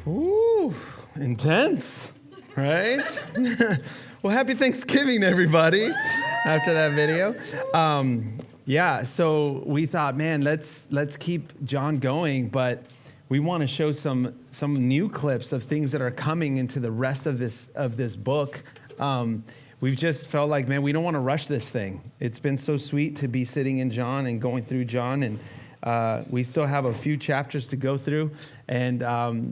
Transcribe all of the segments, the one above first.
Ooh, intense, right? Well, happy Thanksgiving, everybody, after that video. So we thought, man, let's keep John going, but we want to show some new clips of things that are coming into the rest of this book. We've just felt like, man, we don't want to rush this thing. It's been so sweet to be sitting in John and going through John, and we still have a few chapters to go through, and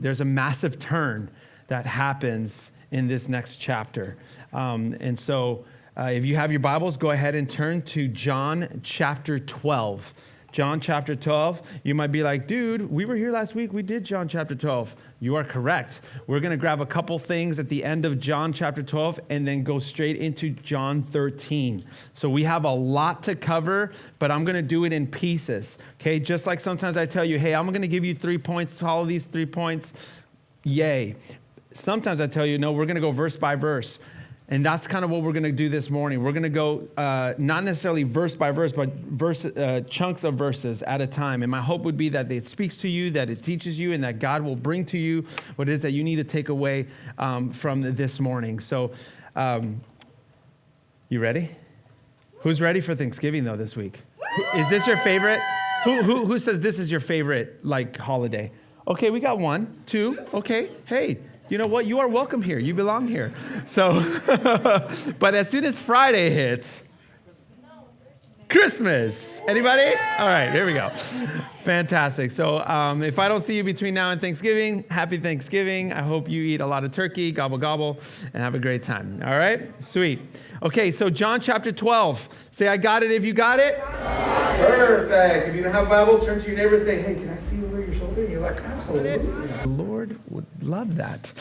there's a massive turn that happens in this next chapter. If you have your Bibles, go ahead and turn to John chapter 12. John chapter 12, you might be like, dude, we were here last week. We did John chapter 12. You are correct. We're going to grab a couple things at the end of John chapter 12 and then go straight into John 13. So we have a lot to cover, but I'm going to do it in pieces. Okay, just like sometimes I tell you, hey, I'm going to give you 3 points, follow these 3 points. Yay. Sometimes I tell you, no, we're going to go verse by verse. And that's kind of what we're going to do this morning. We're going to go not necessarily verse by verse, but chunks of verses at a time. And my hope would be that it speaks to you, that it teaches you, and that God will bring to you what it is that you need to take away from this morning. So, you ready? Who's ready for Thanksgiving, though, this week? Is this your favorite? Who says this is your favorite, holiday? Okay, we got 1, 2. Okay, hey. You know what? You are welcome here. You belong here. So, but as soon as Friday hits, Christmas. Anybody? All right, here we go. Fantastic. So if I don't see you between now and Thanksgiving, happy Thanksgiving. I hope you eat a lot of turkey, gobble, gobble, and have a great time. All right? Sweet. Okay, so John chapter 12. Say, I got it if you got it. Perfect. If you don't have a Bible, turn to your neighbor and say, hey, can I see over your shoulder? And you're like, absolutely. The Lord would love that.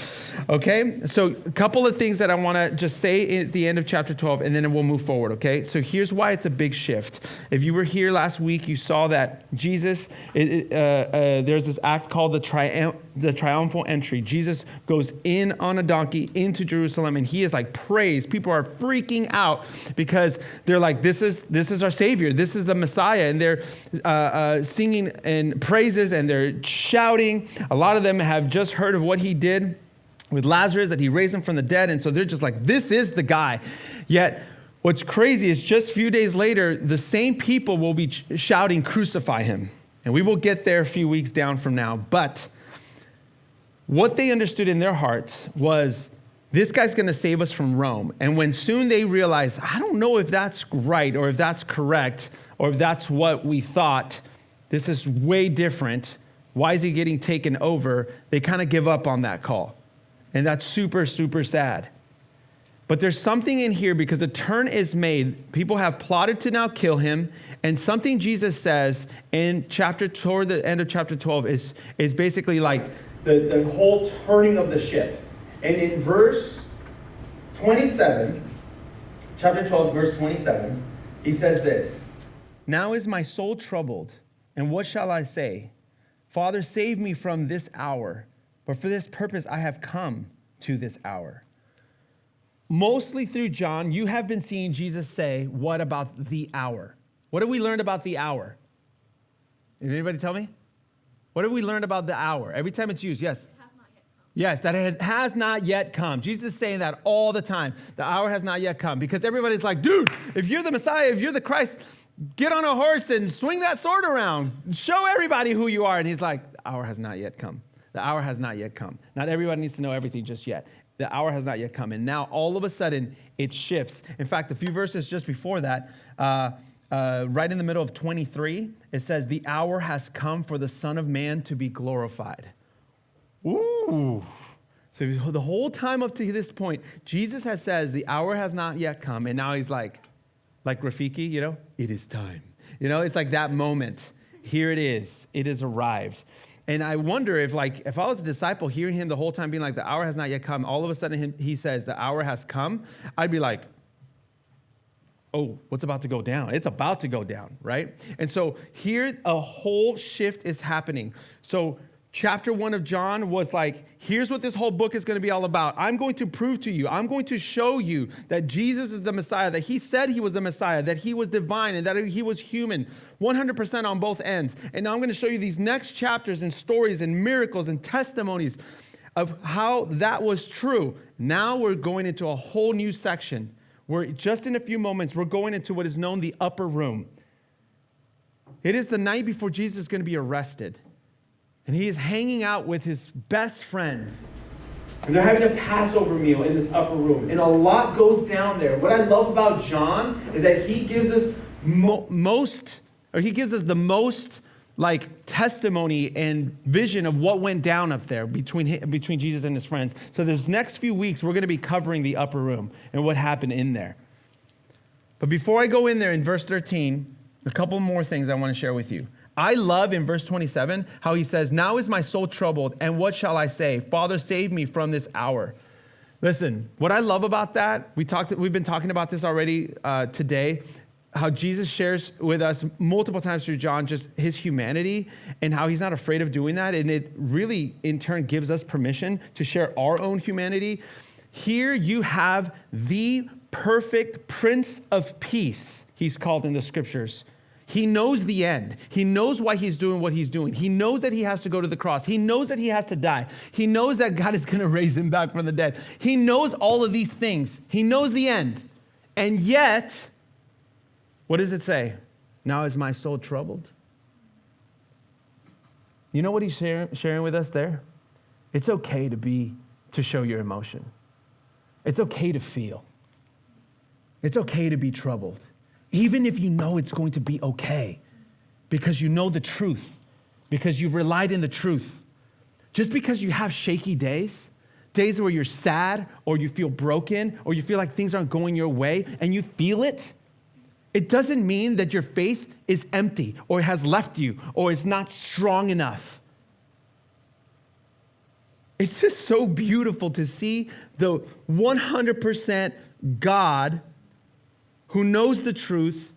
Okay, so a couple of things that I want to just say at the end of chapter 12, and then we'll move forward, okay? So here's why it's a big shift. If you were here last week, you saw that Jesus, there's this act called the triumphal entry. Jesus goes in on a donkey into Jerusalem, and he is like praised. People are freaking out because they're like, this is our Savior. This is the Messiah. And they're singing and praises, and they're shouting. A lot of them have just heard of what he did with Lazarus, that he raised him from the dead. And so they're just like, this is the guy. Yet what's crazy is just a few days later, the same people will be shouting, crucify him. And we will get there a few weeks down from now. But what they understood in their hearts was, this guy's going to save us from Rome. And when soon they realized, I don't know if that's right or if that's correct or if that's what we thought, this is way different. Why is he getting taken over? They kind of give up on that call. And that's super, super sad. But there's something in here because a turn is made. People have plotted to now kill him. And something Jesus says in toward the end of chapter 12 is basically like the whole turning of the ship. And in verse 27, chapter 12, verse 27, he says this, now is my soul troubled, and what shall I say? Father, save me from this hour, but for this purpose I have come to this hour. Mostly through John, you have been seeing Jesus say, what about the hour? What have we learned about the hour? Did anybody tell me? What have we learned about the hour? Every time it's used, yes. Yes, that it has not yet come. Jesus is saying that all the time. The hour has not yet come. Because everybody's like, dude, if you're the Messiah, if you're the Christ, get on a horse and swing that sword around. Show everybody who you are. And he's like, the hour has not yet come. The hour has not yet come. Not everybody needs to know everything just yet. The hour has not yet come. And now all of a sudden it shifts. In fact, a few verses just before that, right in the middle of 23, it says, the hour has come for the Son of Man to be glorified. Ooh. So the whole time up to this point, Jesus says the hour has not yet come. And now he's like Rafiki, it is time. It's like that moment. Here it is. It has arrived. And I wonder if I was a disciple hearing him the whole time being like, the hour has not yet come, all of a sudden he says, the hour has come, I'd be like, oh, what's about to go down? It's about to go down, right? And so here a whole shift is happening. So chapter 1 of John was like, here's what this whole book is going to be all about. I'm going to prove to you, I'm going to show you that Jesus is the Messiah, that he said he was the Messiah, that he was divine, and that he was human, 100% on both ends. And now I'm going to show you these next chapters and stories and miracles and testimonies of how that was true, now we're going into a whole new section where just in a few moments, we're going into what is known the upper room. It is the night before Jesus is going to be arrested. And he is hanging out with his best friends. And they're having a Passover meal in this upper room. And a lot goes down there. What I love about John is that he gives us the most like testimony and vision of what went down up there between Jesus and his friends. So this next few weeks, we're going to be covering the upper room and what happened in there. But before I go in there in verse 13, a couple more things I want to share with you. I love in verse 27 how he says, "Now is my soul troubled, and what shall I say? Father, save me from this hour." Listen, what I love about that, we've been talking about this already today, how Jesus shares with us multiple times through John just his humanity and how he's not afraid of doing that. And it really, in turn, gives us permission to share our own humanity. Here you have the perfect Prince of Peace, he's called in the scriptures. He knows the end. He knows why he's doing what he's doing. He knows that he has to go to the cross. He knows that he has to die. He knows that God is going to raise him back from the dead. He knows all of these things. He knows the end. And yet, what does it say? Now is my soul troubled. You know what he's sharing with us there? It's okay to show your emotion. It's okay to feel. It's okay to be troubled. Even if you know it's going to be okay, because you know the truth, because you've relied in the truth. Just because you have shaky days where you're sad, or you feel broken, or you feel like things aren't going your way, and you feel it, it doesn't mean that your faith is empty, or has left you, or is not strong enough. It's just so beautiful to see the 100% God who knows the truth,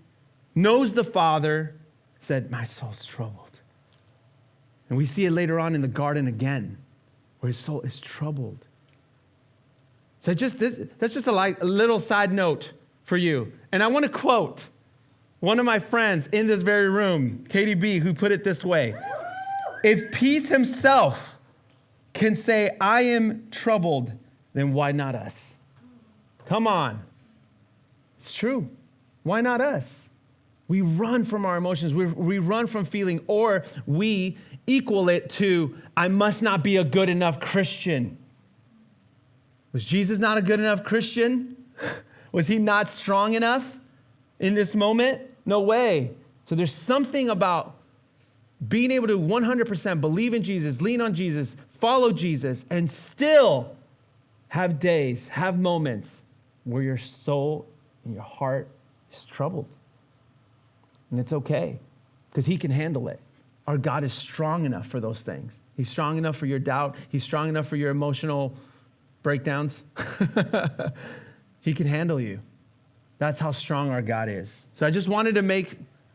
knows the Father, said, my soul's troubled. And we see it later on in the garden again, where his soul is troubled. So that's just a little side note for you. And I want to quote one of my friends in this very room, Katie B., who put it this way: if peace himself can say, I am troubled, then why not us? Come on. It's true. Why not us? We run from our emotions. We run from feeling, or we equal it to, I must not be a good enough Christian. Was Jesus not a good enough Christian? Was he not strong enough in this moment? No way. So there's something about being able to 100% believe in Jesus, lean on Jesus, follow Jesus, and still have days, have moments where your soul and your heart is troubled. And it's okay, because he can handle it. Our God is strong enough for those things. He's strong enough for your doubt. He's strong enough for your emotional breakdowns. He can handle you. That's how strong our God is. So I just wanted to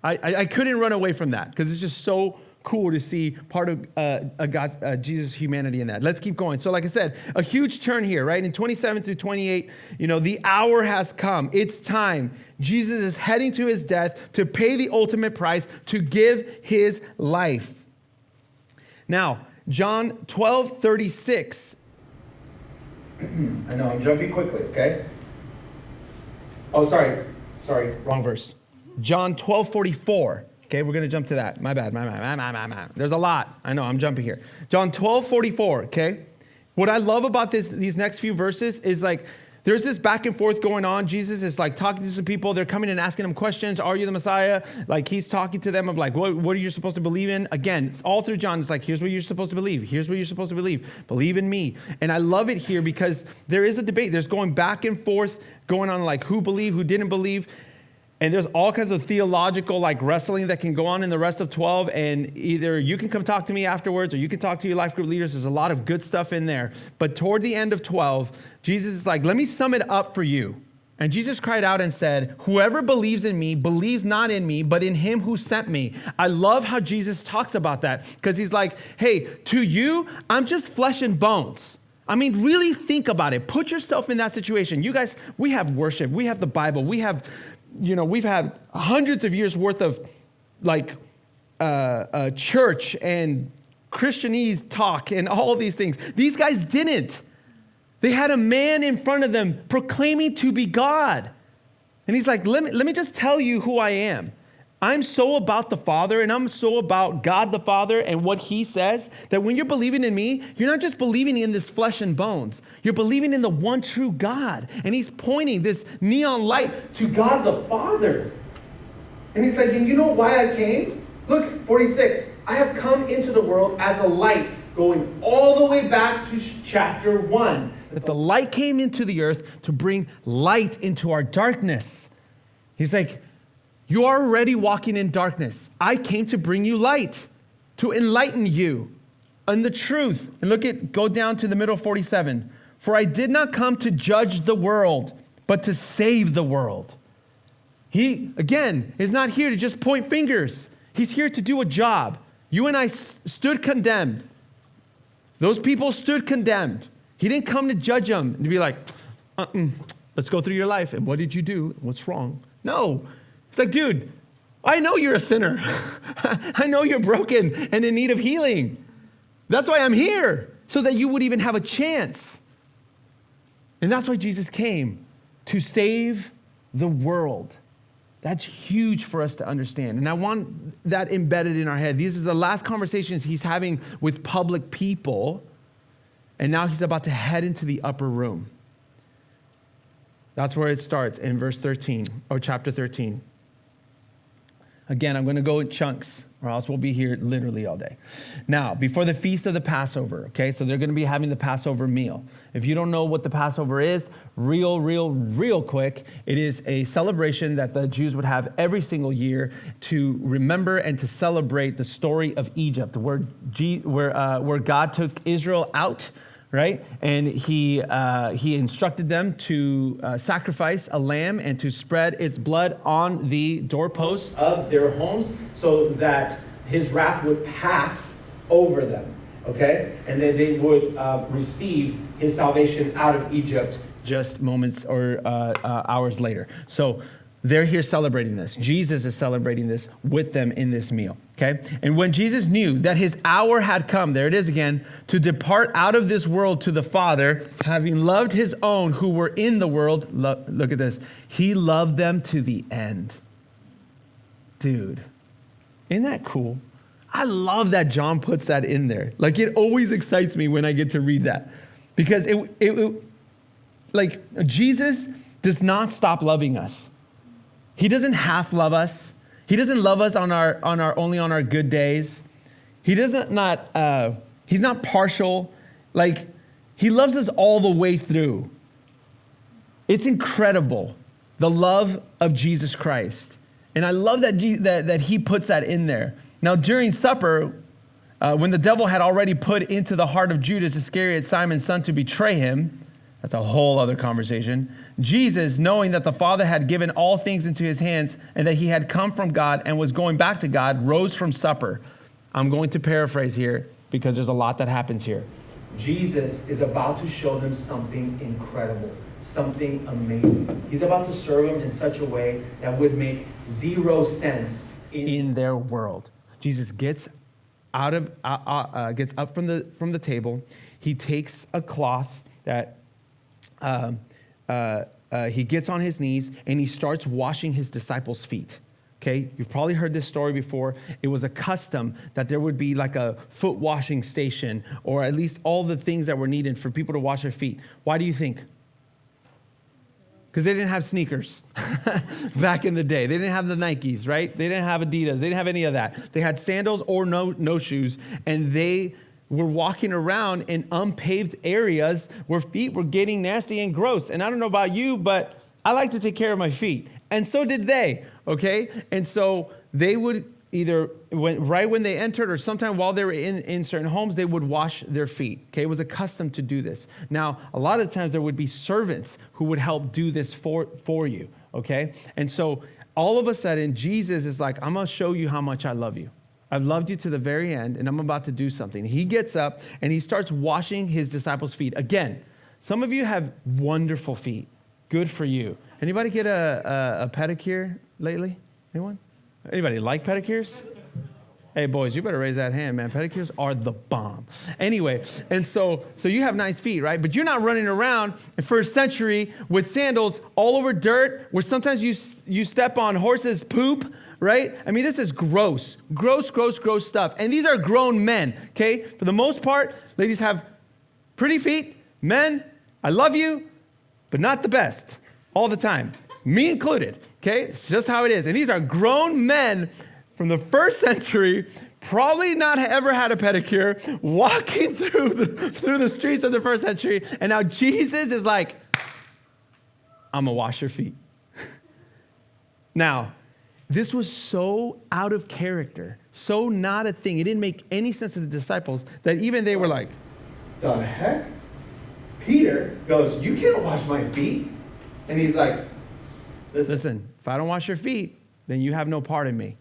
I couldn't run away from that, because it's just so cool to see part of Jesus' humanity in that. Let's keep going. So like I said, a huge turn here, right? In 27 through 28, the hour has come. It's time. Jesus is heading to his death to pay the ultimate price, to give his life. Now, John 12:36. I know, I'm jumping quickly, okay? Oh, sorry, wrong verse. John 12:44. Okay, we're going to jump to that. My bad. There's a lot. I know, I'm jumping here. John 12:44, okay? What I love about these next few verses is like, there's this back and forth going on. Jesus is like talking to some people. They're coming and asking him questions. Are you the Messiah? Like, he's talking to them of like, what are you supposed to believe in? Again, all through John, it's like, here's what you're supposed to believe. Here's what you're supposed to believe. Believe in me. And I love it here because there is a debate. There's going back and forth going on, like who believed, who didn't believe. And there's all kinds of theological like wrestling that can go on in the rest of 12. And either you can come talk to me afterwards, or you can talk to your life group leaders. There's a lot of good stuff in there. But toward the end of 12, Jesus is like, let me sum it up for you. And Jesus cried out and said, whoever believes in me believes not in me, but in him who sent me. I love how Jesus talks about that, because he's like, hey, to you, I'm just flesh and bones. I mean, really think about it. Put yourself in that situation. You guys, we have worship. We have the Bible. We have... we've had hundreds of years worth of like church and Christianese talk and all these things. These guys didn't. They had a man in front of them proclaiming to be God. And he's like, let me just tell you who I am. I'm so about the Father, and I'm so about God the Father and what he says, that when you're believing in me, you're not just believing in this flesh and bones. You're believing in the one true God. And he's pointing this neon light to God the Father. And he's like, and you know why I came? Look, 46. I have come into the world as a light, going all the way back to chapter 1. That the light came into the earth to bring light into our darkness. He's like, you are already walking in darkness. I came to bring you light, to enlighten you on the truth. And go down to the middle of 47. For I did not come to judge the world, but to save the world. He, again, is not here to just point fingers. He's here to do a job. You and I stood condemned. Those people stood condemned. He didn't come to judge them and to be like, let's go through your life. And what did you do? What's wrong? No. It's like, dude, I know you're a sinner. I know you're broken and in need of healing. That's why I'm here, so that you would even have a chance. And that's why Jesus came, to save the world. That's huge for us to understand. And I want that embedded in our head. These are the last conversations he's having with public people. And now he's about to head into the upper room. That's where it starts in verse 13, or chapter 13. Again, I'm going to go in chunks, or else we'll be here literally all day. Now, before the feast of the Passover, okay, so they're going to be having the Passover meal. If you don't know what the Passover is, real quick, it is a celebration that the Jews would have every single year to remember and to celebrate the story of Egypt, where God took Israel out, right? And he instructed them to sacrifice a lamb and to spread its blood on the doorposts of their homes so that his wrath would pass over them, okay? And then they would receive his salvation out of Egypt just moments or hours later. So they're here celebrating this. Jesus is celebrating this with them in this meal, okay? And when Jesus knew that his hour had come, there it is again, to depart out of this world to the Father, having loved his own who were in the world, look at this, he loved them to the end. Dude, isn't that cool? I love that John puts that in there. Like, it always excites me when I get to read that. Because Jesus does not stop loving us. He doesn't half love us. He doesn't love us only on our good days. He doesn't he's not partial. Like, he loves us all the way through. It's incredible, the love of Jesus Christ. And I love that he puts that in there. Now, during supper, when the devil had already put into the heart of Judas Iscariot, Simon's son, to betray him, that's a whole other conversation. Jesus, knowing that the Father had given all things into his hands and that he had come from God and was going back to God, rose from supper. I'm going to paraphrase here because there's a lot that happens here. Jesus is about to show them something incredible, something amazing. He's about to serve them in such a way that would make zero sense in their world. Jesus gets up from the table. He takes a cloth that he gets on his knees and he starts washing his disciples' feet. Okay, you've probably heard this story before. It was a custom that there would be like a foot washing station, or at least all the things that were needed for people to wash their feet. Why do you think? Because they didn't have sneakers back in the day. They didn't have the Nikes, right? They didn't have Adidas. They didn't have any of that. They had sandals or no shoes, and they were walking around in unpaved areas where feet were getting nasty and gross. And I don't know about you, but I like to take care of my feet. And so did they, okay? And so they would either, right when they entered or sometime while they were in certain homes, they would wash their feet, okay? It was a custom to do this. Now, a lot of the times there would be servants who would help do this for you, okay? And so all of a sudden, Jesus is like, I'm going to show you how much I love you. I've loved you to the very end, and I'm about to do something. He gets up, and he starts washing his disciples' feet. Again, some of you have wonderful feet. Good for you. Anybody get a pedicure lately? Anyone? Anybody like pedicures? Hey, boys, you better raise that hand, man. Pedicures are the bomb. Anyway, and so you have nice feet, right? But you're not running around in first century with sandals all over dirt where sometimes you step on horses' poop, right? I mean, this is gross stuff. And these are grown men, okay? For the most part, ladies have pretty feet. Men, I love you, but not the best all the time. Me included, okay? It's just how it is. And these are grown men from the first century, probably not ever had a pedicure, walking through the streets of the first century. And now Jesus is like, I'm going to wash your feet. Now, this was so out of character, so not a thing. It didn't make any sense to the disciples that even they were like, the heck? Peter goes, you can't wash my feet. And he's like, listen, if I don't wash your feet, then you have no part in me.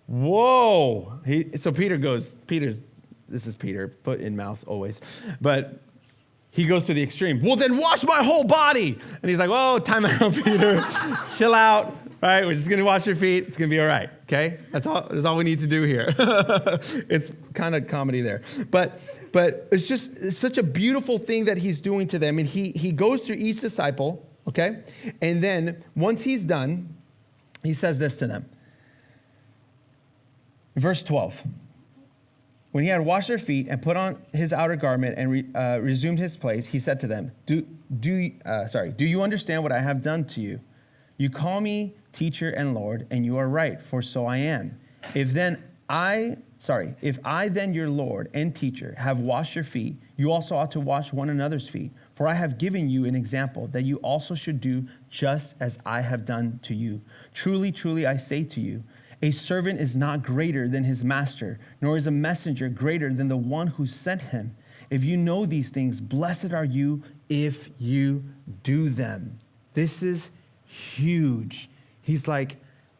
Whoa. So Peter goes, this is Peter, foot in mouth always. But he goes to the extreme. Well, then wash my whole body. And he's like, whoa, time out, Peter. Chill out. All right, we're just going to wash your feet. It's going to be all right, okay? That's all we need to do here. It's kind of comedy there. But it's such a beautiful thing that he's doing to them. And he goes through each disciple, okay? And then once he's done, he says this to them. Verse 12. When he had washed their feet and put on his outer garment and resumed his place, he said to them, Do you understand what I have done to you? You call me teacher and Lord, and you are right, for so I am. If I then your Lord and teacher have washed your feet, you also ought to wash one another's feet. For I have given you an example that you also should do just as I have done to you. Truly, truly, I say to you, a servant is not greater than his master, nor is a messenger greater than the one who sent him. If you know these things, blessed are you if you do them. This is huge. He's like,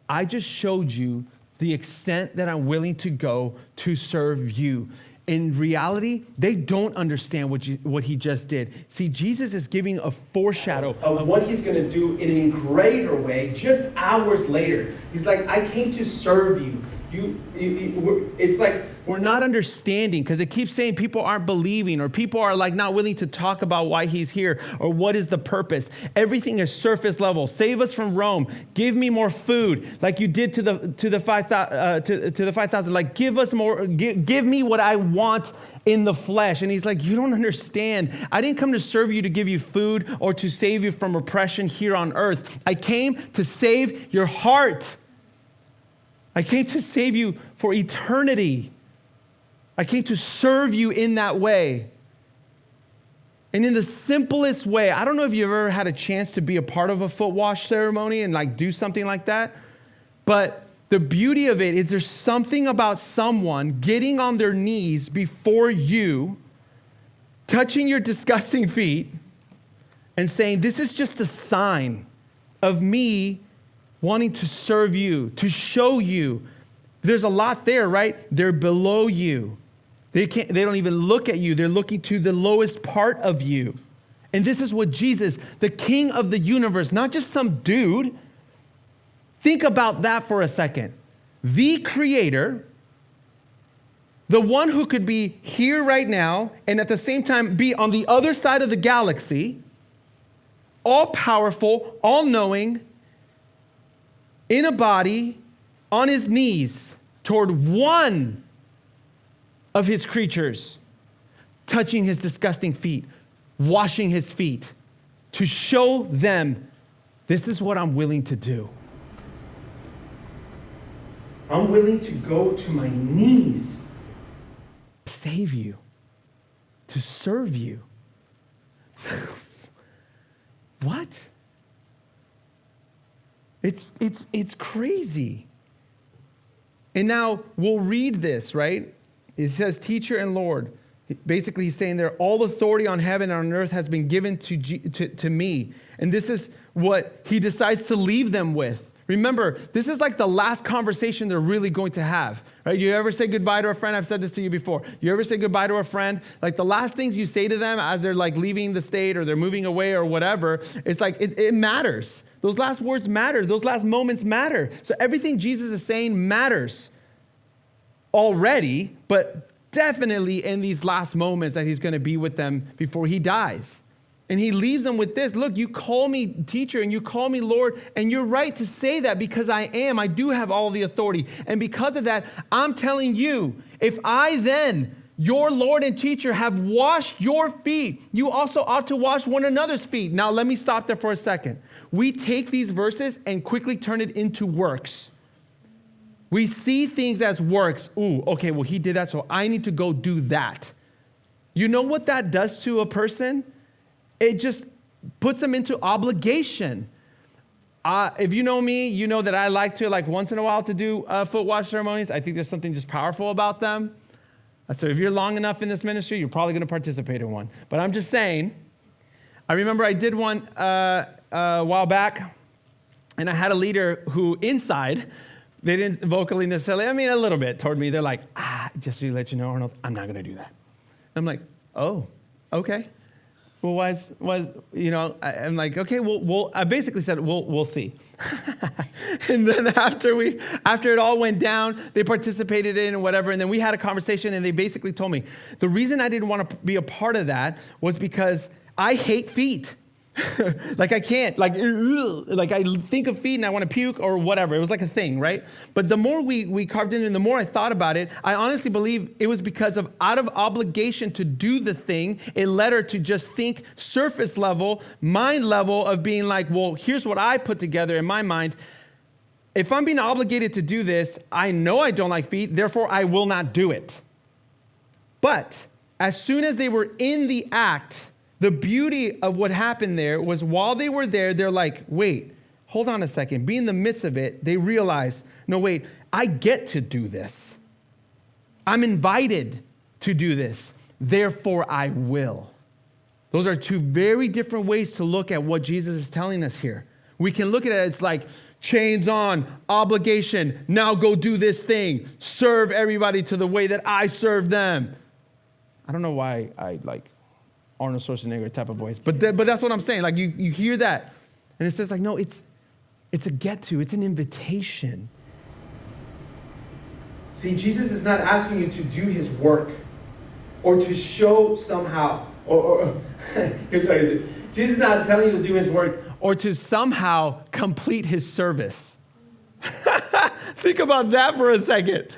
I just showed you the extent that I'm willing to go to serve you. In reality, they don't understand what he just did. See, Jesus is giving a foreshadow of what he's going to do in a greater way just hours later. He's like, I came to serve you. It's like we're not understanding because it keeps saying people aren't believing or people are like not willing to talk about why he's here or what is the purpose. Everything is surface level. Save us from Rome. Give me more food, like you did to the 5,000. Like give us more. Give me what I want in the flesh. And he's like, you don't understand. I didn't come to serve you to give you food or to save you from oppression here on earth. I came to save your heart. I came to save you for eternity. I came to serve you in that way. And in the simplest way, I don't know if you've ever had a chance to be a part of a foot wash ceremony and like do something like that, but the beauty of it is there's something about someone getting on their knees before you, touching your disgusting feet, and saying, this is just a sign of me wanting to serve you, to show you. There's a lot there, right? They're below you. They don't even look at you. They're looking to the lowest part of you. And this is what Jesus, the King of the universe, not just some dude. Think about that for a second. The Creator, the one who could be here right now and at the same time be on the other side of the galaxy, all powerful, all knowing, in a body, on his knees, toward one of his creatures, touching his disgusting feet, washing his feet, to show them, this is what I'm willing to do. I'm willing to go to my knees to save you, to serve you. What? It's crazy. And now we'll read this, right? It says teacher and Lord. Basically, he's saying there, all authority on heaven and on earth has been given to me. And this is what he decides to leave them with. Remember, this is like the last conversation they're really going to have, right? You ever say goodbye to a friend? I've said this to you before. You ever say goodbye to a friend? Like the last things you say to them as they're like leaving the state or they're moving away or whatever, it's like it matters. Those last words matter. Those last moments matter. So everything Jesus is saying matters. already, but definitely in these last moments that he's going to be with them before he dies. And he leaves them with this. Look, you call me teacher and you call me Lord, and you're right to say that because I am. I do have all the authority. And because of that, I'm telling you, if I then, your Lord and teacher, have washed your feet, you also ought to wash one another's feet. Now, let me stop there for a second. We take these verses and quickly turn it into works. We see things as works. Ooh, okay, well, he did that, so I need to go do that. You know what that does to a person? It just puts them into obligation. If you know me, you know that I like to, once in a while to do foot wash ceremonies. I think there's something just powerful about them. So if you're long enough in this ministry, you're probably going to participate in one. But I'm just saying, I remember I did one a while back, and I had a leader who inside, they didn't vocally necessarily, a little bit toward me. They're like, just so you let you know, Arnold, I'm not going to do that. I'm like, oh, okay. Well, I'm like, okay, well, I basically said, we'll see. And then after it all went down, they participated in and whatever, and then we had a conversation, and they basically told me, the reason I didn't want to be a part of that was because I hate feet. I can't, I think of feet and I want to puke or whatever. It was like a thing, right? But the more we carved in and the more I thought about it, I honestly believe it was because of out of obligation to do the thing, it led her to just think surface level, mind level of being like, well, here's what I put together in my mind. If I'm being obligated to do this, I know I don't like feet, therefore I will not do it. But as soon as they were in the act, the beauty of what happened there was while they were there, they're like, wait, hold on a second. Be in the midst of it, they realize, no, wait, I get to do this. I'm invited to do this. Therefore, I will. Those are two very different ways to look at what Jesus is telling us here. We can look at it as like chains on, obligation. Now go do this thing. Serve everybody to the way that I serve them. I don't know why I Arnold Schwarzenegger type of voice. But that's what I'm saying. You hear that. And it says no, it's a get to. It's an invitation. See, Jesus is not asking you to do his work or to show somehow. Here's what I do. Jesus is not telling you to do his work or to somehow complete his service. Think about that for a second.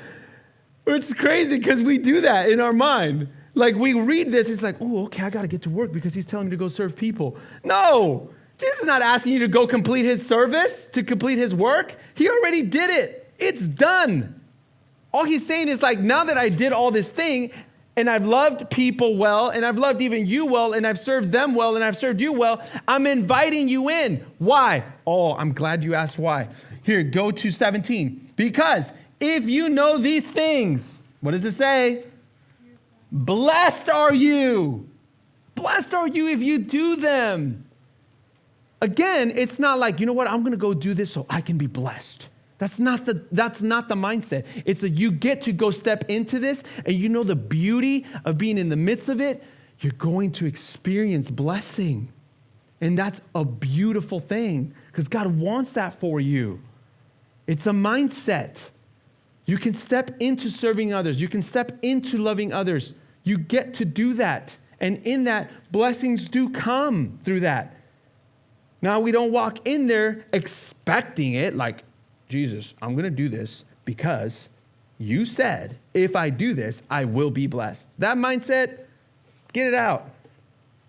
It's crazy because we do that in our mind. We read this, it's like, oh, okay, I got to get to work because he's telling me to go serve people. No, Jesus is not asking you to go complete his service, to complete his work. He already did it. It's done. All he's saying is now that I did all this thing and I've loved people well and I've loved even you well and I've served them well and I've served you well, I'm inviting you in. Why? Oh, I'm glad you asked why. Here, go to 17. Because if you know these things, what does it say? Blessed are you. Blessed are you if you do them. Again, it's not like, you know what, I'm going to go do this so I can be blessed. That's not the mindset. It's that you get to go step into this and you know the beauty of being in the midst of it. You're going to experience blessing. And that's a beautiful thing because God wants that for you. It's a mindset. You can step into serving others. You can step into loving others. You get to do that. And in that, blessings do come through that. Now, we don't walk in there expecting it like, Jesus, I'm going to do this because you said, if I do this, I will be blessed. That mindset, get it out.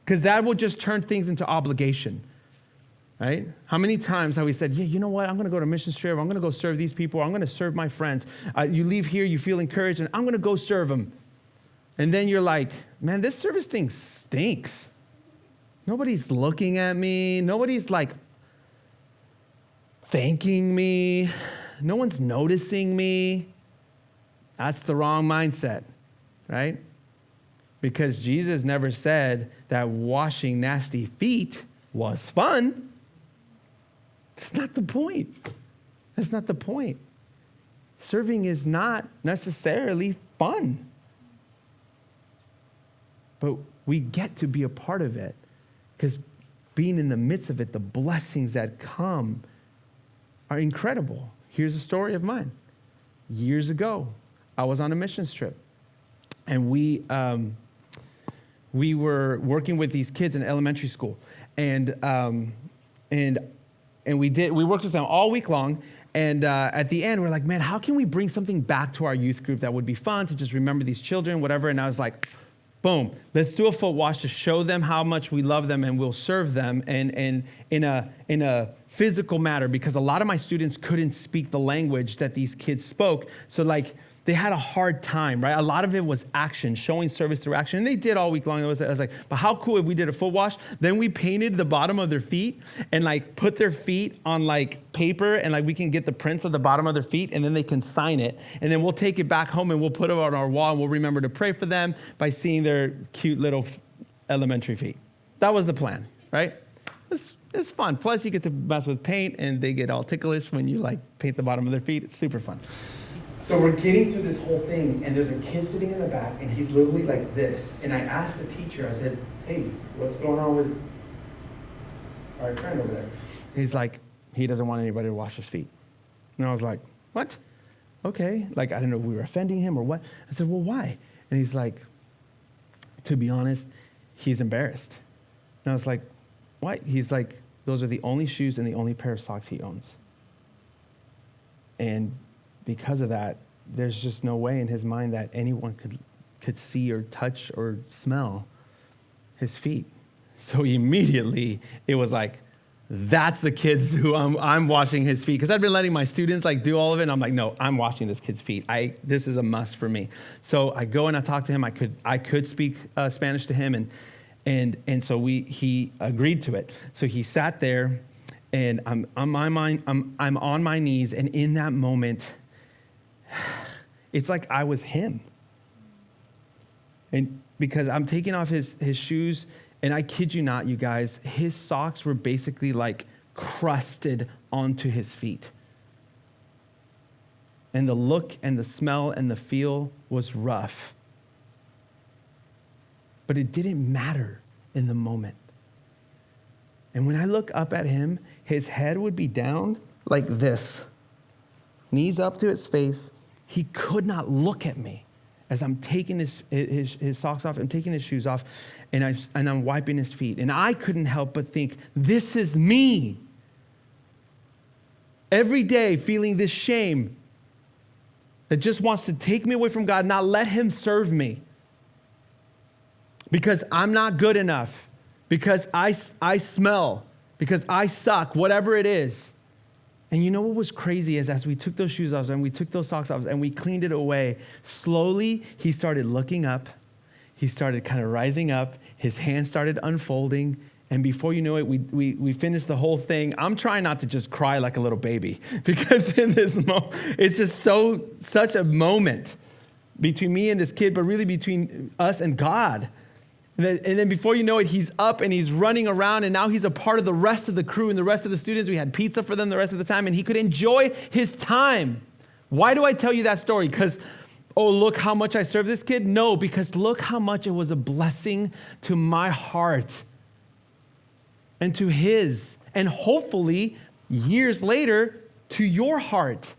Because that will just turn things into obligation. Right? How many times have we said, yeah, you know what? I'm going to go to a mission trip. I'm going to go serve these people. I'm going to serve my friends. You leave here, you feel encouraged, and I'm going to go serve them. And then you're like, man, this service thing stinks. Nobody's looking at me. Nobody's thanking me. No one's noticing me. That's the wrong mindset, right? Because Jesus never said that washing nasty feet was fun. That's not the point. That's not the point. Serving is not necessarily fun. But we get to be a part of it because being in the midst of it, the blessings that come are incredible. Here's a story of mine. Years ago, I was on a missions trip. And we were working with these kids in elementary school. And we worked with them all week long. And at the end, we're like, man, how can we bring something back to our youth group that would be fun to just remember these children, whatever. And I was like, boom, let's do a foot wash to show them how much we love them and we'll serve them and in a physical matter, because a lot of my students couldn't speak the language that these kids spoke. So like they had a hard time, right? A lot of it was action, showing service through action. And they did all week long. I was like, but how cool if we did a foot wash? Then we painted the bottom of their feet and like put their feet on like paper and like we can get the prints of the bottom of their feet and then they can sign it. And then we'll take it back home and we'll put it on our wall and we'll remember to pray for them by seeing their cute little elementary feet. That was the plan, right? It's fun. Plus you get to mess with paint and they get all ticklish when you like paint the bottom of their feet. It's super fun. So we're getting through this whole thing, and there's a kid sitting in the back, and he's literally like this. And I asked the teacher, I said, hey, what's going on with our friend over there? He's like, he doesn't want anybody to wash his feet. And I was like, what? Okay. Like, I don't know if we were offending him or what. I said, well, why? And he's like, to be honest, he's embarrassed. And I was like, why? He's like, those are the only shoes and the only pair of socks he owns. And because of that, there's just no way in his mind that anyone could see or touch or smell his feet. So immediately it was like, that's the kid who I'm washing his feet. Because I've been letting my students like do all of it. And I'm like, no, I'm washing this kid's feet. This is a must for me. So I go and I talk to him. I could speak Spanish to him. And so he agreed to it. So he sat there and I'm on my knees. And in that moment, it's like I was him. And because I'm taking off his shoes, and I kid you not, you guys, his socks were basically like crusted onto his feet. And the look and the smell and the feel was rough. But it didn't matter in the moment. And when I look up at him, his head would be down like this, knees up to his face. He could not look at me as I'm taking his socks off, I'm taking his shoes off, and I'm wiping his feet. And I couldn't help but think, this is me. Every day feeling this shame that just wants to take me away from God, not let him serve me. Because I'm not good enough, because I smell, because I suck, whatever it is. And you know what was crazy is as we took those shoes off and we took those socks off and we cleaned it away, slowly he started looking up. He started kind of rising up. His hands started unfolding. And before you know it, we finished the whole thing. I'm trying not to just cry like a little baby because in this moment, it's just such a moment between me and this kid, but really between us and God. And then before you know it, he's up and he's running around, and now he's a part of the rest of the crew and the rest of the students. We had pizza for them the rest of the time, and he could enjoy his time. Why do I tell you that story? Because, oh, look how much I serve this kid? No, because look how much it was a blessing to my heart and to his, and hopefully years later to your heart.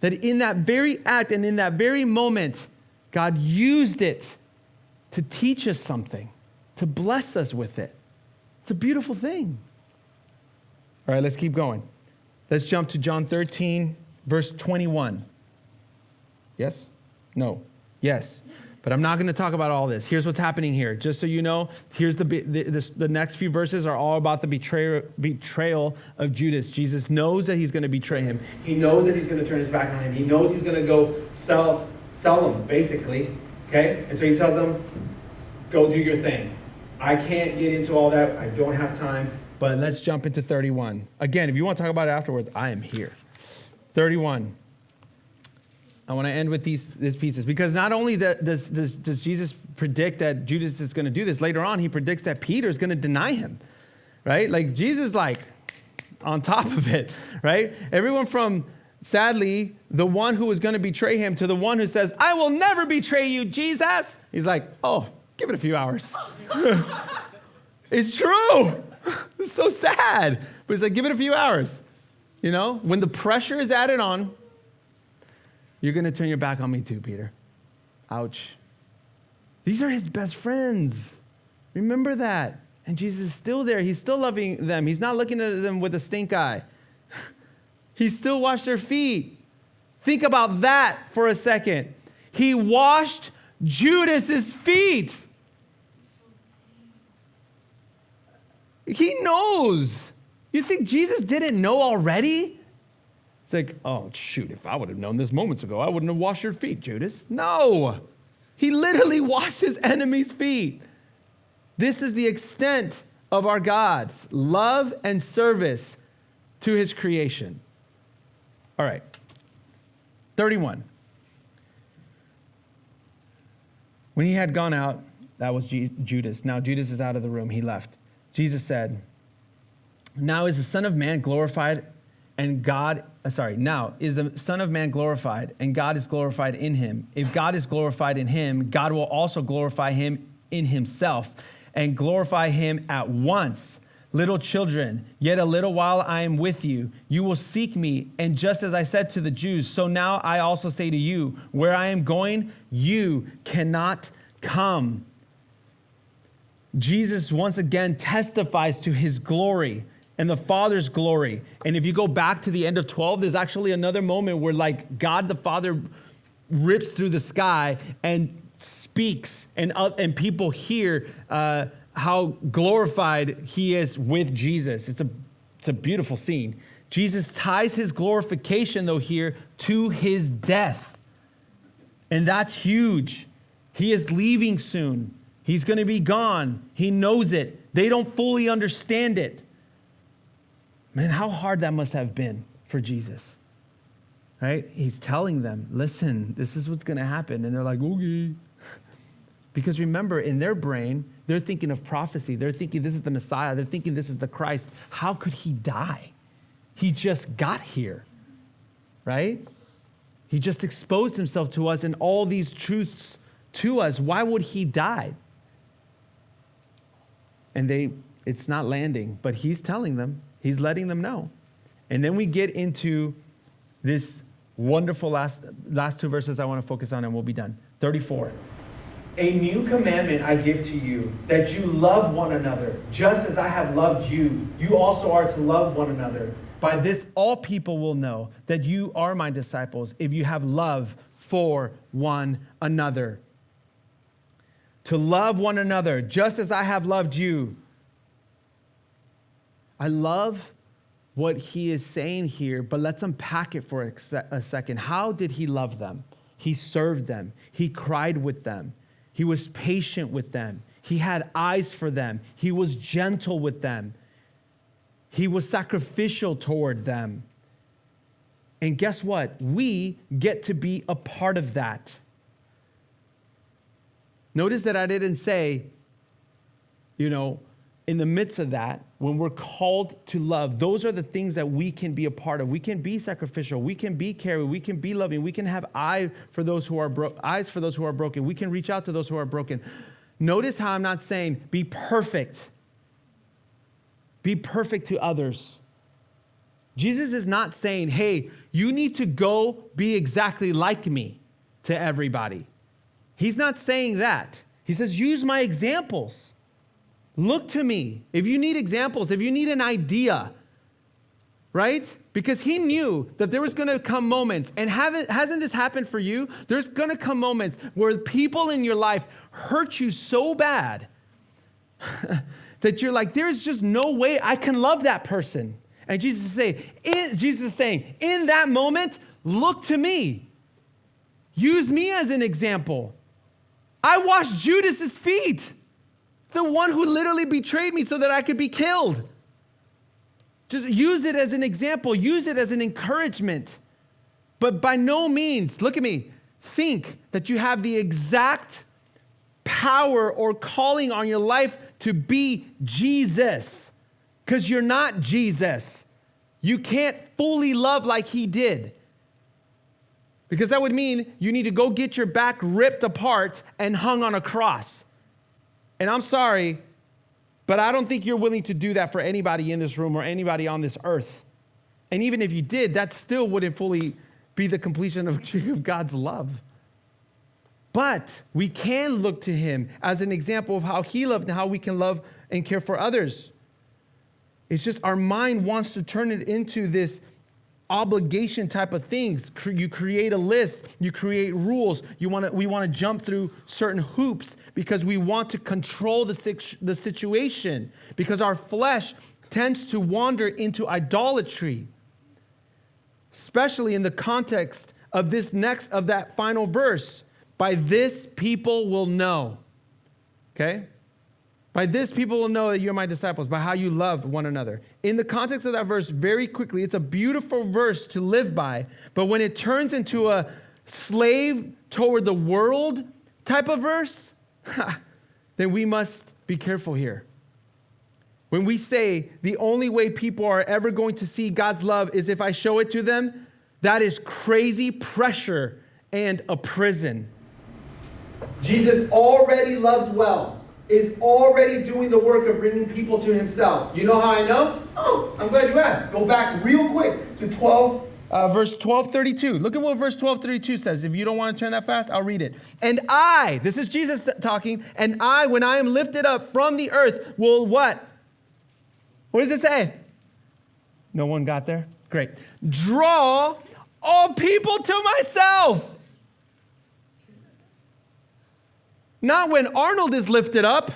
That in that very act and in that very moment, God used it to teach us something, to bless us with it. It's a beautiful thing. All right, let's keep going. Let's jump to John 13, verse 21. Yes? No. Yes. But I'm not going to talk about all this. Here's what's happening here. Just so you know, here's the next few verses are all about the betrayal of Judas. Jesus knows that he's going to betray him. He knows that he's going to turn his back on him. He knows he's going to go sell him, basically. Okay? And so he tells them, go do your thing. I can't get into all that. I don't have time. But let's jump into 31. Again, if you want to talk about it afterwards, I am here. 31. I want to end with these pieces. Because not only does Jesus predict that Judas is going to do this, later on he predicts that Peter is going to deny him. Right? Like Jesus like on top of it. Right? Everyone from, sadly, the one who was going to betray him to the one who says, I will never betray you, Jesus. He's like, oh, give it a few hours. It's true. It's so sad. But it's like, give it a few hours. You know, when the pressure is added on, You're going to turn your back on me too, Peter. Ouch. These are his best friends. Remember that. And Jesus is still there. He's still loving them. He's not looking at them with a stink eye. He still washed their feet. Think about that for a second. He washed Judas's feet. He knows. You think Jesus didn't know already? It's like, oh, shoot, if I would have known this moments ago, I wouldn't have washed your feet, Judas. No. He literally washed his enemy's feet. This is the extent of our God's love and service to his creation. All right. 31. When he had gone out, that was Judas. Now Judas is out of the room. He left. Jesus said, now is the Son of Man glorified now is the Son of Man glorified and God is glorified in him. If God is glorified in him, God will also glorify him in himself and glorify him at once. Little children, yet a little while I am with you. You will seek me. And just as I said to the Jews, so now I also say to you, where I am going, you cannot come. Jesus once again testifies to his glory and the Father's glory. And if you go back to the end of 12, there's actually another moment where like God the Father rips through the sky and speaks and people hear how glorified he is with Jesus. It's a beautiful scene. Jesus ties his glorification, though, here to his death. And that's huge. He is leaving soon. He's going to be gone. He knows it. They don't fully understand it. Man, how hard that must have been for Jesus. Right? He's telling them, listen, this is what's going to happen. And they're like, okay. Because remember, in their brain, they're thinking of prophecy. They're thinking this is the Messiah. They're thinking this is the Christ. How could he die? He just got here, right? He just exposed himself to us and all these truths to us. Why would he die? And it's not landing, but he's telling them, he's letting them know. And then we get into this wonderful last two verses I want to focus on and we'll be done. 34. A new commandment I give to you, that you love one another, just as I have loved you. You also are to love one another. By this, all people will know that you are my disciples, if you have love for one another. To love one another, just as I have loved you. I love what he is saying here, but let's unpack it for a second. How did he love them? He served them. He cried with them. He was patient with them. He had eyes for them. He was gentle with them. He was sacrificial toward them. And guess what? We get to be a part of that. Notice that I didn't say, in the midst of that, when we're called to love, those are the things that we can be a part of. We can be sacrificial. We can be caring. We can be loving. We can have eyes for those who are broken. We can reach out to those who are broken. Notice how I'm not saying be perfect. Be perfect to others. Jesus is not saying, hey, you need to go be exactly like me to everybody. He's not saying that. He says, use my examples. Look to me. If you need examples, if you need an idea, right? Because he knew that there was going to come moments, and hasn't this happened for you? There's going to come moments where people in your life hurt you so bad that you're like, there's just no way I can love that person. And Jesus is saying, in that moment, look to me. Use me as an example. I washed Judas's feet. The one who literally betrayed me so that I could be killed. Just use it as an example. Use it as an encouragement. But by no means, look at me, think that you have the exact power or calling on your life to be Jesus. Because you're not Jesus. You can't fully love like he did. Because that would mean you need to go get your back ripped apart and hung on a cross. And I'm sorry, but I don't think you're willing to do that for anybody in this room or anybody on this earth. And even if you did, that still wouldn't fully be the completion of God's love. But we can look to him as an example of how he loved and how we can love and care for others. It's just our mind wants to turn it into this obligation type of things. You create a list, you create rules. We want to jump through certain hoops because we want to control the situation, because our flesh tends to wander into idolatry, especially in the context of that final verse. By this people will know. Okay? By this people will know that you're my disciples, by how you love one another. In the context of that verse, very quickly, it's a beautiful verse to live by, but when it turns into a slave toward the world type of verse, then we must be careful here. When we say the only way people are ever going to see God's love is if I show it to them, that is crazy pressure and a prison. Jesus already loves well, is already doing the work of bringing people to himself. You know how I know? Oh, I'm glad you asked. Go back real quick to verse 12:32. Look at what verse 12:32 says. If you don't want to turn that fast, I'll read it. And I, this is Jesus talking, and I, when I am lifted up from the earth, will what? What does it say? No one got there? Great. Draw all people to myself. Not when Arnold is lifted up,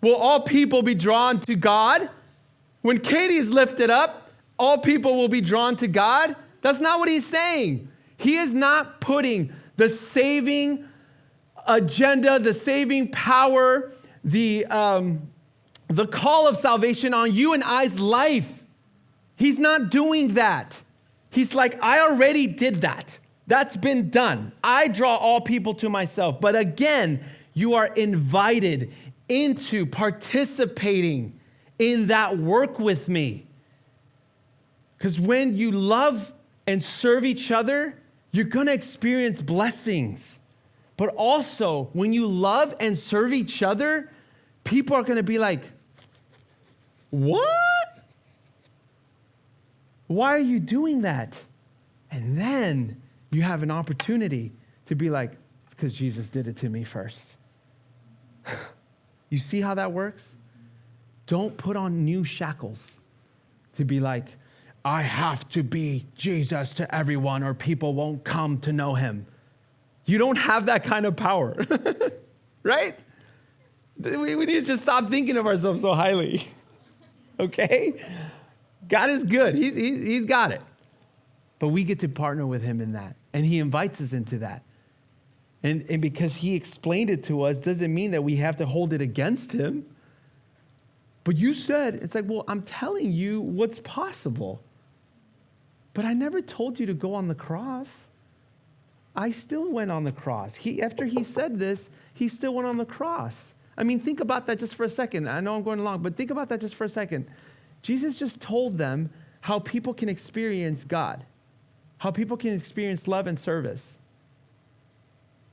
will all people be drawn to God. When Katie is lifted up, all people will be drawn to God. That's not what he's saying. He is not putting the saving agenda, the saving power, the call of salvation on you and I's life. He's not doing that. He's like, I already did that. That's been done. I draw all people to myself. But again, you are invited into participating in that work with me. Because when you love and serve each other, you're going to experience blessings. But also, when you love and serve each other, people are going to be like, what? Why are you doing that? And then you have an opportunity to be like, it's because Jesus did it to me first. You see how that works? Don't put on new shackles to be like, I have to be Jesus to everyone or people won't come to know him. You don't have that kind of power, right? We need to just stop thinking of ourselves so highly, okay? God is good. He's got it. But we get to partner with him in that, and he invites us into that. And because he explained it to us doesn't mean that we have to hold it against him. But you said, it's like, well, I'm telling you what's possible. But I never told you to go on the cross. I still went on the cross. After he said this, he still went on the cross. I mean, think about that just for a second. I know I'm going along, but think about that just for a second. Jesus just told them how people can experience God, how people can experience love and service.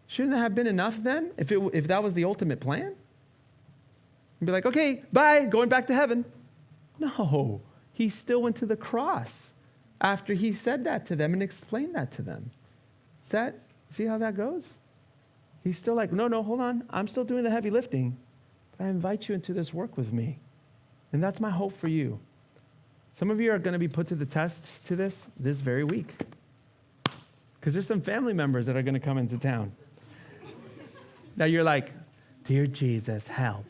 Shouldn't that have been enough then, if that was the ultimate plan? And be like, okay, bye, going back to heaven. No, he still went to the cross after he said that to them and explained that to them. See how that goes? He's still like, no, hold on. I'm still doing the heavy lifting. But I invite you into this work with me. And that's my hope for you. Some of you are going to be put to the test to this very week. Because there's some family members that are going to come into town. Now you're like, dear Jesus, help,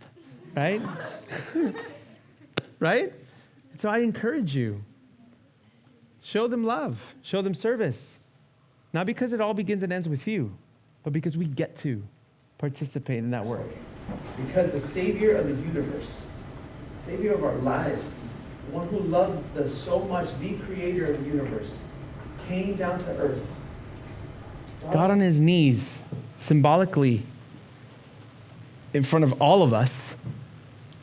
right? Right? And so I encourage you. Show them love. Show them service. Not because it all begins and ends with you, but because we get to participate in that work. Because the Savior of the universe, Savior of our lives, the one who loves us so much, the creator of the universe, came down to earth. Got on his knees, symbolically, in front of all of us,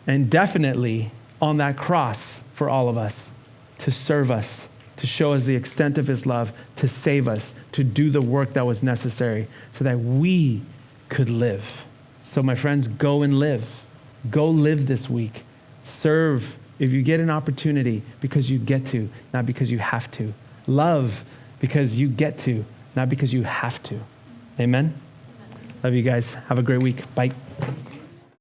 and definitely on that cross for all of us, to serve us, to show us the extent of his love, to save us, to do the work that was necessary so that we could live. So my friends, go and live. Go live this week. Serve if you get an opportunity because you get to, not because you have to. Love because you get to, not because you have to. Amen? Love you guys. Have a great week. Bye.